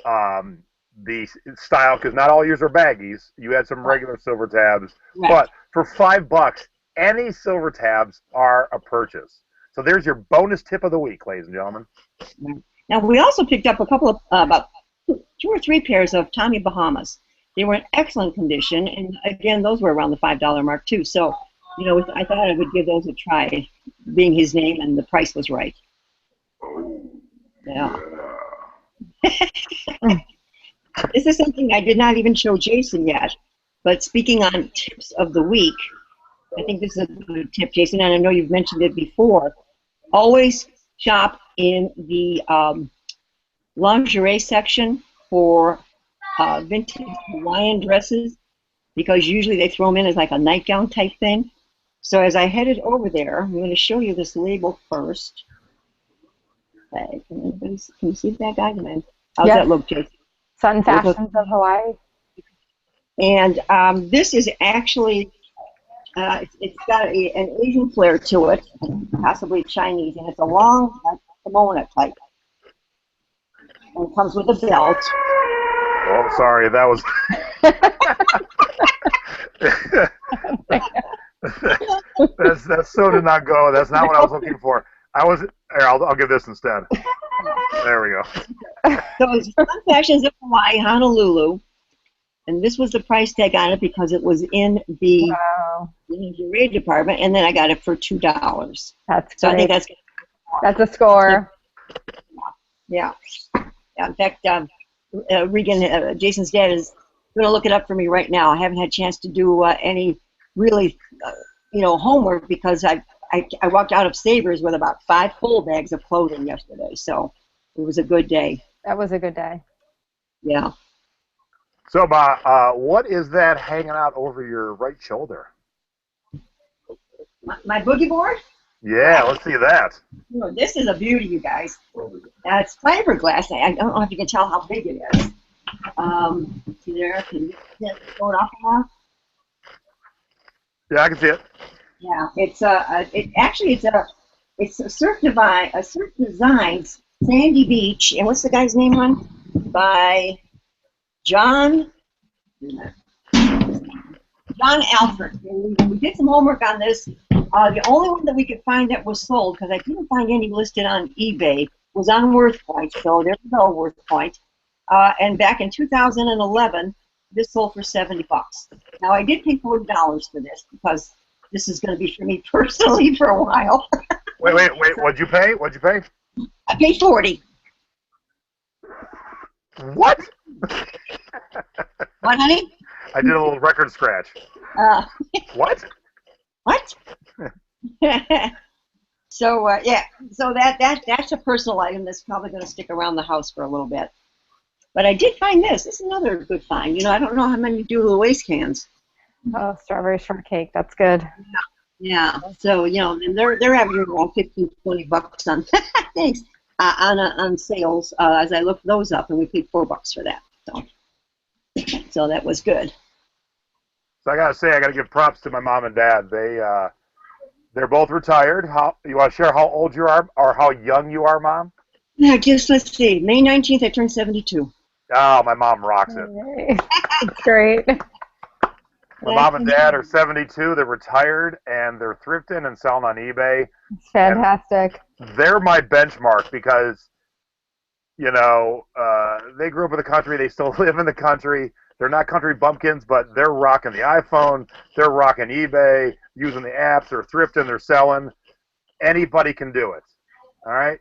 the style, because not all yours are baggies. You had some regular silver tabs. Right. But for $5, any silver tabs are a purchase. So there's your bonus tip of the week, ladies and gentlemen. Now, we also picked up a couple of, about 2 or 3 pairs of Tommy Bahamas. They were in excellent condition, and again, those were around the $5 mark too. So, I thought I would give those a try, being his name and the price was right. Yeah. This is something I did not even show Jason yet, but speaking on tips of the week, I think this is a good tip, Jason, and I know you've mentioned it before. Always shop in the lingerie section for vintage Hawaiian dresses, because usually they throw them in as like a nightgown type thing. So as I headed over there, I'm going to show you this label first. Okay. Can you see that guy? How's that look, Jason? Sun Fashions of Hawaii. And this is actually, it's got an Asian flair to it, possibly Chinese, and it's a long kimono type. And it comes with a belt. Oh, sorry, that was. that so did not go. That's not what I was looking for. I'll give this instead. There we go. So it's Sun Fashions of Hawaii, Honolulu, and this was the price tag on it because it was in the lingerie department, and then I got it for $2. That's so great. I think that's a score. Yeah. In fact, Regan, Jason's dad, is going to look it up for me right now. I haven't had a chance to do any really, homework because I walked out of Savers with about 5 full bags of clothing yesterday. So it was a good day. That was a good day. Yeah. So, what is that hanging out over your right shoulder? My boogie board? Yeah, let's see that. This is a beauty, you guys. It's fiberglass. I don't know if you can tell how big it is. See there? Can you see it going off now? Yeah, I can see it. Yeah, it's a Surf Designs Sandy Beach, and what's the guy's name on? By John Alford. And we did some homework on this. The only one that we could find that was sold, because I couldn't find any listed on eBay, was on WorthPoint. So there we go, WorthPoint. And back in 2011, this sold for $70. Now I did pay $40 for this because this is going to be for me personally for a while. Wait. What'd you pay? I paid 40. What? What, honey? I did a little record scratch. Uh, What? what? So yeah, so that's a personal item that's probably going to stick around the house for a little bit. But I did find this. This is another good find. You know, I don't know how many do the waste cans. Oh, strawberry shortcake. That's good. Yeah. So you know, and they're averaging around $15-20 on thanks on sales. As I looked those up, and we paid $4 for that. So that was good. So I gotta say, I gotta give props to my mom and dad. They're both retired. How you want to share how old you are or how young you are, Mom? Yeah, just let's see. May 19th, I turned 72. Oh, my mom rocks it. Yay. That's great. My mom and dad are 72. They're retired and they're thrifting and selling on eBay. It's fantastic. And they're my benchmark because, you know, they grew up in the country. They still live in the country. They're not country bumpkins, but they're rocking the iPhone. They're rocking eBay, using the apps. They're thrifting. They're selling. Anybody can do it. All right?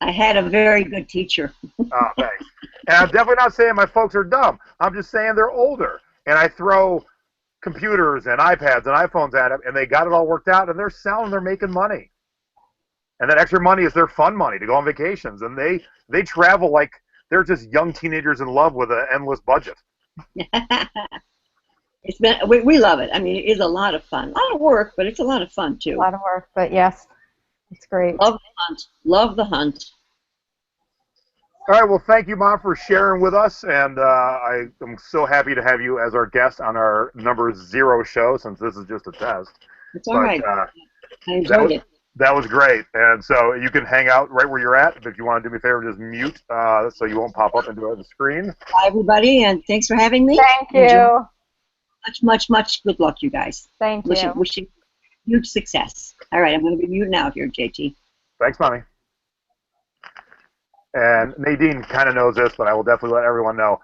I had a very good teacher. Oh, thanks. And I'm definitely not saying my folks are dumb. I'm just saying they're older. And I throw computers and iPads and iPhones at them, and they got it all worked out, and they're selling. They're making money. And that extra money is their fun money to go on vacations. And they travel like they're just young teenagers in love with an endless budget. We love it. I mean, it is a lot of fun. A lot of work, but it's a lot of fun, too. A lot of work, but yes, it's great. Love the hunt. Love the hunt. All right, well, thank you, Mom, for sharing with us, and I am so happy to have you as our guest on our number 0 show, since this is just a test. It's all right. I enjoyed it. That was great, and so you can hang out right where you're at. If you want to do me a favor, just mute so you won't pop up into the screen. Bye, everybody, and thanks for having me. Thank you. Much good luck, you guys. Thank you. Wishing huge success. All right, I'm going to be mute now here, JT. Thanks, Mommy. And Nadine kind of knows this, but I will definitely let everyone know.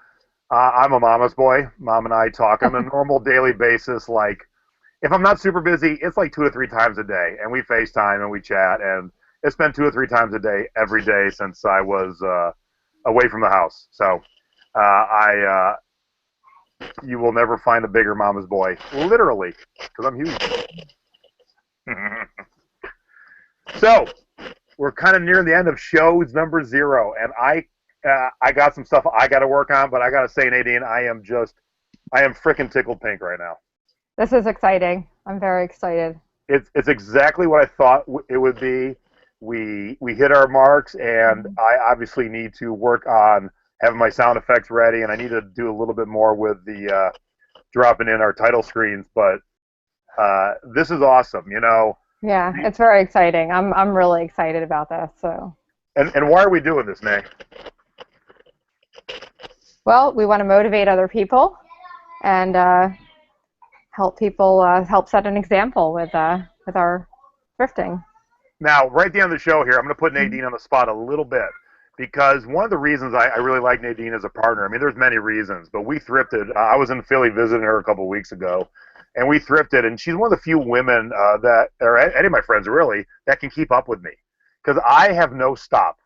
I'm a mama's boy. Mom and I talk on a normal daily basis. Like, if I'm not super busy, it's like 2 to 3 times a day. And we FaceTime and we chat. And it's been 2 or 3 times a day every day since I was away from the house. So you will never find a bigger mama's boy. Literally, because I'm huge. So, we're kind of nearing the end of shows number 0, and I got some stuff I got to work on, but I got to say, Nadine, I am freaking tickled pink right now. This is exciting. I'm very excited. It's exactly what I thought it would be. We hit our marks, and I obviously need to work on having my sound effects ready, and I need to do a little bit more with the dropping in our title screens, but this is awesome, you know. Yeah, it's very exciting. I'm really excited about this. So. And why are we doing this, Nay? Well, we want to motivate other people and help people help set an example with our thrifting. Now, right at the end of the show here, I'm going to put Nadine on the spot a little bit because one of the reasons I really like Nadine as a partner, I mean, there's many reasons, but we thrifted. I was in Philly visiting her a couple of weeks ago. And we thrifted, and she's one of the few women or any of my friends really, that can keep up with me. Because I have no stop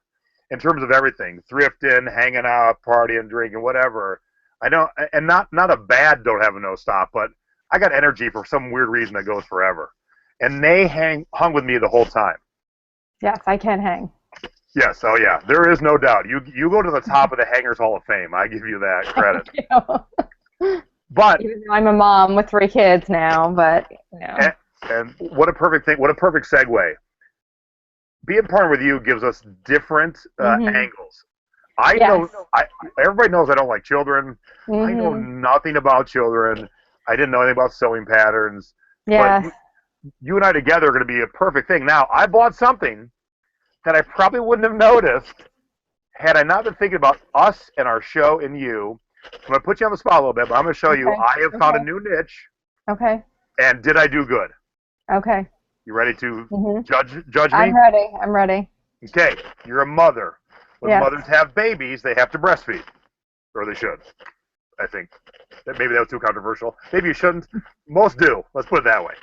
in terms of everything. Thrifting, hanging out, partying, drinking, whatever. I don't, and not a bad don't have a no stop, but I got energy for some weird reason that goes forever. And they hung with me the whole time. Yes, I can hang. Yes, oh yeah, there is no doubt. You go to the top of the Hangers Hall of Fame. I give you that credit. Thank you. But even though I'm a mom with 3 kids now, but you know. And what a perfect thing! What a perfect segue. Being partnered with you gives us different angles. I know. Yes. Everybody knows I don't like children. I know Mhm. nothing about children. I didn't know anything about sewing patterns. But Yes. you and I together are going to be a perfect thing. Now, I bought something that I probably wouldn't have noticed had I not been thinking about us and our show and you. I'm going to put you on the spot a little bit, but I'm going to show you Okay. I have found a Okay. new niche, Okay. and did I do good? Okay. You ready to Mhm. judge me? I'm ready. I'm ready. Okay, you're a mother. When Yes. mothers have babies, they have to breastfeed, or they should. I think maybe that was too controversial. Maybe you shouldn't. Most do. Let's put it that way.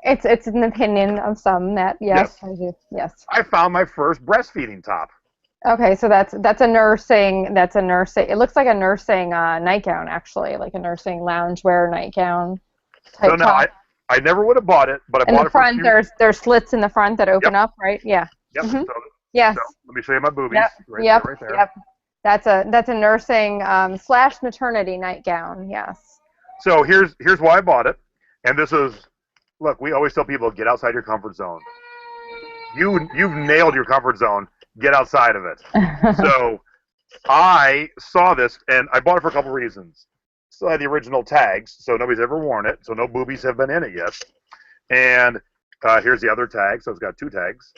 It's an opinion of some that yes, Yes. I do. Yes. I found my first breastfeeding top. Okay, so that's a nursing. That's a nursing. It looks like a nursing nightgown, actually, like a nursing loungewear nightgown So type no, I top. I never would have bought it, but I In the bought it for front, cute. there's slits in the front that open Yep, up, right? Yeah. yep. Mhm. So Yes. let me show you my boobies. Yep. Right there, Yep. right there. Yep. That's a nursing slash maternity nightgown. Yes. So here's why I bought it, and this is look. We always tell people get outside your comfort zone. You've nailed your comfort zone. Get outside of it. So I saw this, and I bought it for a couple reasons. Still had the original tags, so nobody's ever worn it, so no boobies have been in it yet. And here's the other tag, so it's got two tags.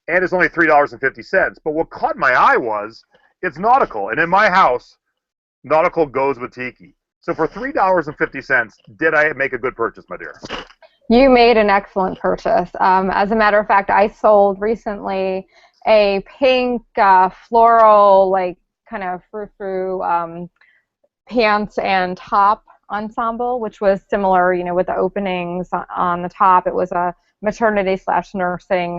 And it's only $3.50. But what caught my eye was it's nautical, and in my house, nautical goes with tiki. So for $3.50, did I make a good purchase, my dear? You made an excellent purchase. As a matter of fact, I sold recently a pink floral, like kind of frou-frou pants and top ensemble, which was similar, with the openings on the top. It was a maternity slash nursing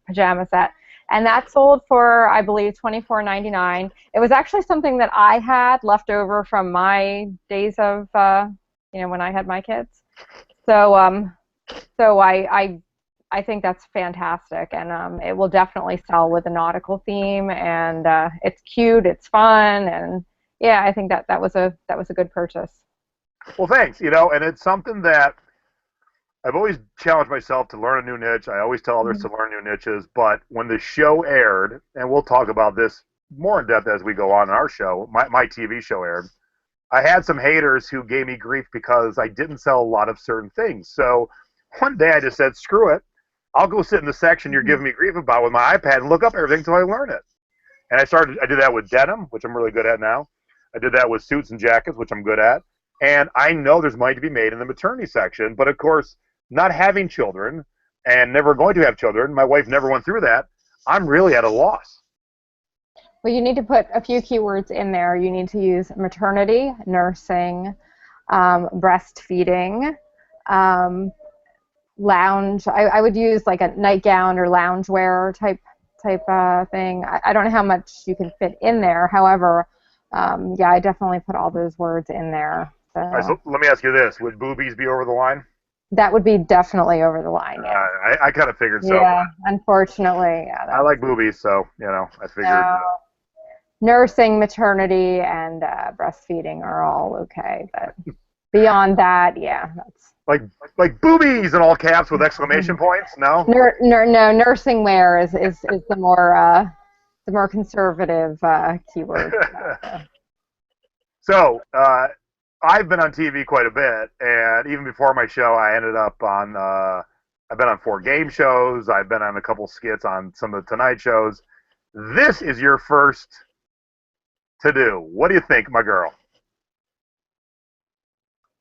pajama set. And that sold for, I believe, $24.99. It was actually something that I had left over from my days of, when I had my kids. So I think that's fantastic, and it will definitely sell with a nautical theme, and it's cute, it's fun, and yeah, I think that was a good purchase. Well, thanks. And it's something that I've always challenged myself to learn a new niche. I always tell others to learn new niches, but when the show aired, and we'll talk about this more in depth as we go on in our show, my TV show aired, I had some haters who gave me grief because I didn't sell a lot of certain things. So one day I just said, screw it. I'll go sit in the section you're giving me grief about with my iPad and look up everything until I learn it. And I did that with denim, which I'm really good at now. I did that with suits and jackets, which I'm good at. And I know there's money to be made in the maternity section, but of course, not having children and never going to have children, my wife never went through that, I'm really at a loss. Well, you need to put a few keywords in there. You need to use maternity, nursing, breastfeeding, lounge. I would use like a nightgown or loungewear type thing. I don't know how much you can fit in there. However, yeah, I definitely put all those words in there. So, All right, so let me ask you this. Would boobies be over the line? that would be definitely over the line. Yeah. I kind of figured so. Yeah, unfortunately. Yeah, I like boobies, so, I figured. Nursing, maternity, and breastfeeding are all okay, but beyond that, yeah, that's Like boobies in all caps with exclamation points? No? no. Nursing wear is the more conservative keyword. So, I've been on TV quite a bit, and even before my show, I ended up on. I've been on 4 game shows. I've been on a couple skits on some of the Tonight shows. This is your first to do. What do you think, my girl?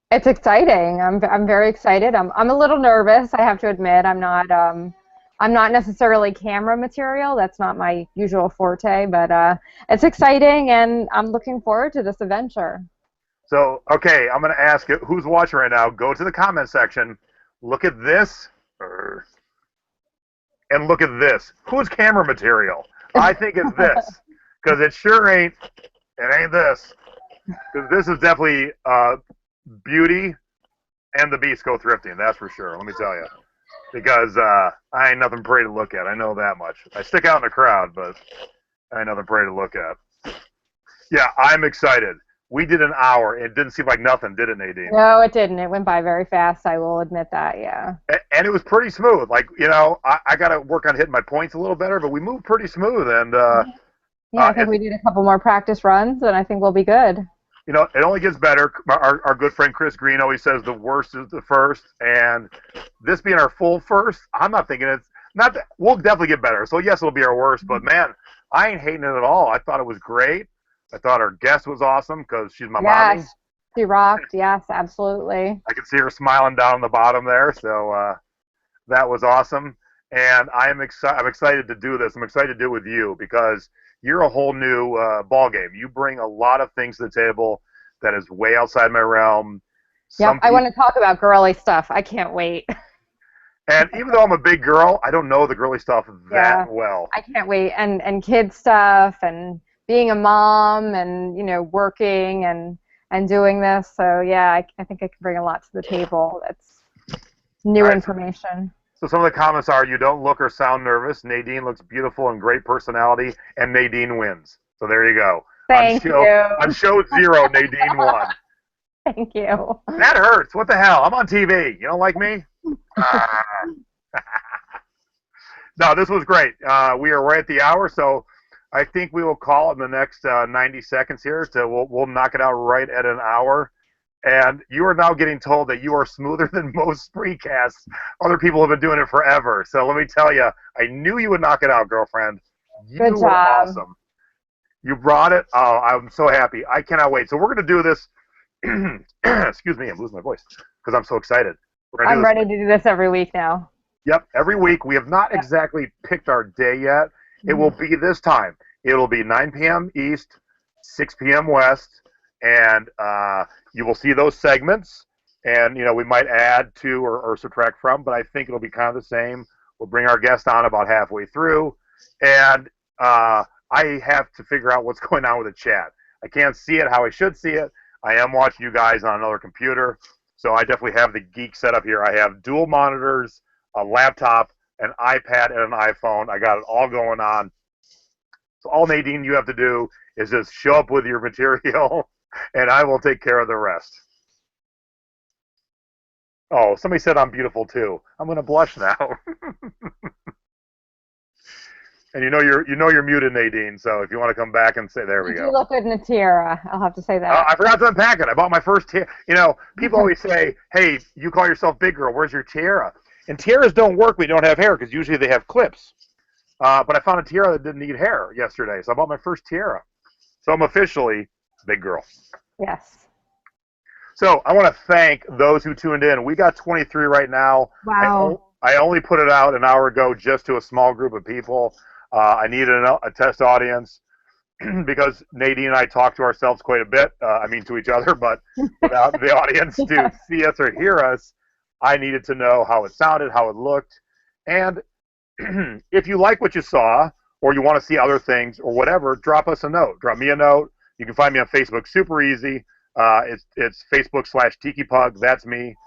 It's exciting. I'm very excited. I'm a little nervous, I have to admit. I'm not necessarily camera material. That's not my usual forte, but it's exciting, and I'm looking forward to this adventure. So, okay, I'm going to ask you, who's watching right now, go to the comment section, look at this, and look at this. Who's camera material? I think it's this, because it sure ain't this. Because this is definitely Beauty and the Beast go thrifting, that's for sure, let me tell you. Because I ain't nothing pretty to look at, I know that much. I stick out in the crowd, but I ain't nothing pretty to look at. Yeah, I'm excited. We did an hour. It didn't seem like nothing, did it, Nadine? No, it didn't. It went by very fast, I will admit that, yeah. And it was pretty smooth. Like, I got to work on hitting my points a little better, but we moved pretty smooth. And Yeah, I think we did a couple more practice runs, and I think we'll be good. You know, it only gets better. Our good friend Chris Green always says the worst is the first, and this being our full first, I'm not thinking it's not that we'll definitely get better. So yes, it'll be our worst, but man, I ain't hating it at all. I thought it was great. I thought our guest was awesome because she's my mommy. Yes, she rocked. Yes, absolutely. I can see her smiling down on the bottom there, so that was awesome. And I'm excited to do this. I'm excited to do it with you because you're a whole new ball game. You bring a lot of things to the table that is way outside my realm. Yep, I want to talk about girly stuff. I can't wait. And even though I'm a big girl, I don't know the girly stuff that well. I can't wait. And kid stuff and being a mom and, you know, working and doing this. So, yeah, I think I can bring a lot to the table. That's new information. So some of the comments are, you don't look or sound nervous. Nadine looks beautiful and great personality, and Nadine wins. So there you go. Thank you. On show 0, Nadine won. Thank you. That hurts. What the hell? I'm on TV. You don't like me? No, this was great. We are right at the hour, so I think we will call it in the next 90 seconds here. So we'll knock it out right at an hour. And you are now getting told that you are smoother than most spreecasts. Other people have been doing it forever. So let me tell you, I knew you would knock it out, girlfriend. Good job. Were awesome. You brought it. Oh, I'm so happy. I cannot wait. So we're going to do this. Excuse me, I'm losing my voice because I'm so excited. I'm ready to do this every week now. Yep, every week. We have not exactly picked our day yet. It will be this time. It will be 9 p.m. East, 6 p.m. West, and you will see those segments. And, you know, we might add to or subtract from, but I think it'll be kind of the same. We'll bring our guest on about halfway through, and I have to figure out what's going on with the chat. I can't see it how I should see it. I am watching you guys on another computer, so I definitely have the geek setup here. I have dual monitors, a laptop, an iPad, and an iPhone. I got it all going on. So all, Nadine, you have to do is just show up with your material, and I will take care of the rest. Oh, somebody said I'm beautiful, too. I'm going to blush now. And you know you're muted, Nadine, so if you want to come back and say, there we go. You look good in a tiara, I'll have to say that. I forgot to unpack it. I bought my first tiara. You know, people always say, hey, you call yourself big girl, where's your tiara? And tiaras don't work when you don't have hair because usually they have clips. But I found a tiara that didn't need hair yesterday, so I bought my first tiara. So I'm officially big girl. Yes. So I want to thank those who tuned in. We got 23 right now. Wow. I only put it out an hour ago just to a small group of people. I needed a test audience because Nadine and I talk to ourselves quite a bit. I mean to each other, but without the audience to see us or hear us, I needed to know how it sounded, how it looked. And if you like what you saw or you want to see other things or whatever, drop us a note. Drop me a note. You can find me on Facebook. Super easy. It's Facebook/TikiPug. That's me.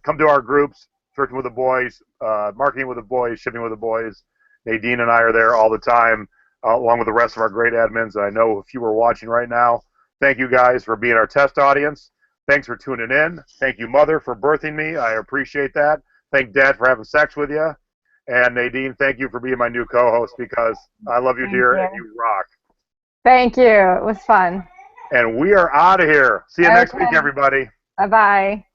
Come to our groups, Thrifting with the Boys, Marketing with the Boys, Shipping with the Boys. Nadine and I are there all the time, along with the rest of our great admins. I know a few are watching right now. Thank you guys for being our test audience. Thanks for tuning in. Thank you, Mother, for birthing me. I appreciate that. Thank Dad for having sex with you. And Nadine, thank you for being my new co-host because I love you, dear, and you rock. Thank you. It was fun. And we are out of here. See you next week, everybody. Bye-bye.